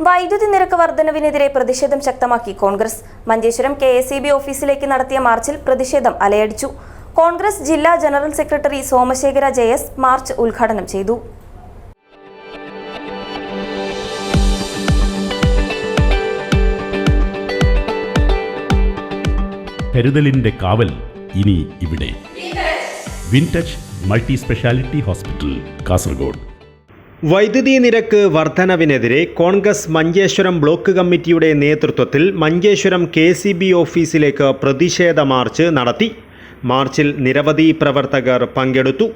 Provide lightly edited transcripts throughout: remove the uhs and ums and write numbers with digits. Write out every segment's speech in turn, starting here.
വൈദ്യുതി നിരക്ക് വർധനവിനെതിരെ പ്രതിഷേധം ശക്തമാക്കി കോൺഗ്രസ്. മഞ്ചേശ്വരം KSEB ഓഫീസിലേക്ക് നടത്തിയ മാർച്ചിൽ പ്രതിഷേധം അലയടിച്ചു. കോൺഗ്രസ് ജില്ലാ general secretary Somashekhara JS march ഉദ്ഘാടനം ചെയ്തു. കരുതലിന്റെ കാവൽ ഇനി ഇവിടെ. വിൻടച്ച് മൾട്ടി സ്പെഷ്യാലിറ്റി ഹോസ്പിറ്റൽ, കാസർഗോഡ്. വൈദ്യുതി നിരക്ക് വർധനവിനെതിരെ കോൺഗ്രസ് മഞ്ചേശ്വരം ബ്ലോക്ക് കമ്മിറ്റിയുടെ നേതൃത്വത്തിൽ മഞ്ചേശ്വരം KSEB ഓഫീസിലേക്ക് പ്രതിഷേധ മാർച്ച് നടത്തി. മാർച്ചിൽ നിരവധി പ്രവർത്തകർ പങ്കെടുത്തു.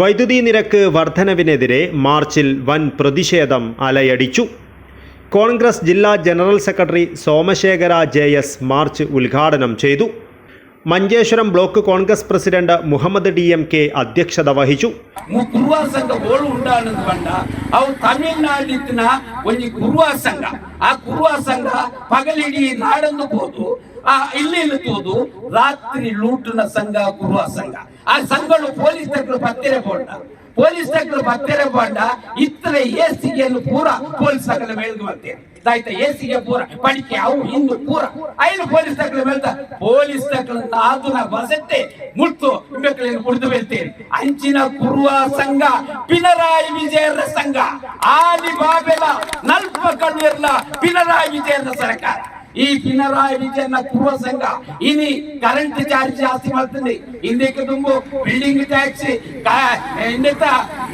വൈദ്യുതി നിരക്ക് വർധനവിനെതിരെ മാർച്ചിൽ വൻ പ്രതിഷേധം അലയടിച്ചു. കോൺഗ്രസ് ജില്ലാ general secretary Somashekhara JS march ഉദ്ഘാടനം ചെയ്തു. Manjeshwaram block Congress president Muhammad DMK ಅಧ್ಯಕ್ಷത ವಹಿಸು. ಗುರುವ ಸಂಘ ಓಳು ಉಂಟಾನದು ಬಂಡ ಅವು ತಮಿಳುನಾಡಿನ ಒಂದು ಗುರುವ ಸಂಘ. ಆ ಗುರುವ ಸಂಘ ಪಗಲಿಡಿ ನಾಡನ್ನು ಹೋದು ಇಲ್ಲಿ ತೋದು ರಾತ್ರಿ ಲೂಟಿನ ಸಂಘ ಗುರುವ ಸಂಘ. ಆ ಸಂಘಗಳು ಪೊಲೀಸ್ ತಕ್ಕಳು ಪತ್ತೆರೆ ಬೋಂಡ ಪೊಲೀಸ್ ತಕ್ಕಳು ಪತ್ತೆರೆ ಬೋಂಡ ಇತ್ತರೆ ಏಸಿಗೆಯನ್ನು ಪೂರ ಪೊಲೀಸ್ ತಕ್ಕಲ ಮೇಲ್ಗೆ ಬರ್ತೇನೆ ಆಯ್ತಾ. ಏಸಿಗೆ ಪೂರ ಪಡಿಕೆ ಅವು ಇನ್ನು ಪೂರ ಐದು ಪೊಲೀಸ್ ತಕ್ಕಲ ಮೇಲ್ತ ಪೊಲೀಸ್ ತಕ್ಕಲ ಆದುನ ಬಸತ್ತೆ ಮುಟ್ಟು ಬೆಕ್ಕಳನ್ನು ಕುಡಿದು ಬರ್ತೇನೆ. ಅಂಚಿನ ಗುರುವ ಸಂಘ ಪಿನರಾಯಿ ವಿಜಯರ ಸಂಘ ಆದಿ ಬಾಬೆಲ ನಲ್ಪ ಕಣ್ಣಿರ್ಲ ಪಿನರಾಯಿ ವಿಜಯರ ಸರ್ಕಾರ. ಈ ಪಿನರಾಯಿ ವಿಜಯನ ಪೂರ್ವ ಸಂಘ ಇನಿ ಕರೆಂಟ್ ಚಾರ್ಜ್ ಜಾಸ್ತಿ ಮಾಡ್ತದೆ. ಹಿಂದಕ್ಕೆ ತುಂಬು ಬಿಲ್ಡಿಂಗ್ ಟ್ಯಾಕ್ಸ್ ಹಿಂದೆತ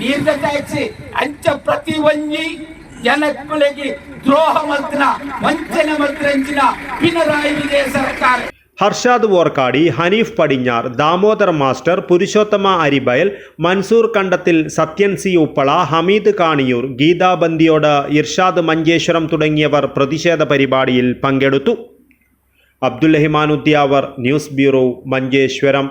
ನೀರಿನ ಟ್ಯಾಕ್ಸ್ ಅಂಚ ಪ್ರತಿ ಒಂಜಿ ಜನಗಳಿಗೆ ದ್ರೋಹ ಮಲ್ತಿನ ವಂಚನೆ ಮಲ್ತಿನ ಪಿನರಾಯಿ ವಿಜಯ ಸರ್ಕಾರ. ഹർഷാദ് വോർക്കാടി, ഹനീഫ് പടിഞ്ഞാർ, ദാമോദർ മാസ്റ്റർ, പുരുഷോത്തമ അരിബയൽ, മൻസൂർ കണ്ടത്തിൽ, സത്യൻ C ഉപ്പള, ഹമീദ് കാണിയൂർ, ഗീതാ ബന്ദിയോട്, ഇർഷാദ് മഞ്ചേശ്വരം തുടങ്ങിയവർ പ്രതിഷേധ പരിപാടിയിൽ പങ്കെടുത്തു. Abdul Rahman Udyavar, news bureau, Manjeshwaram.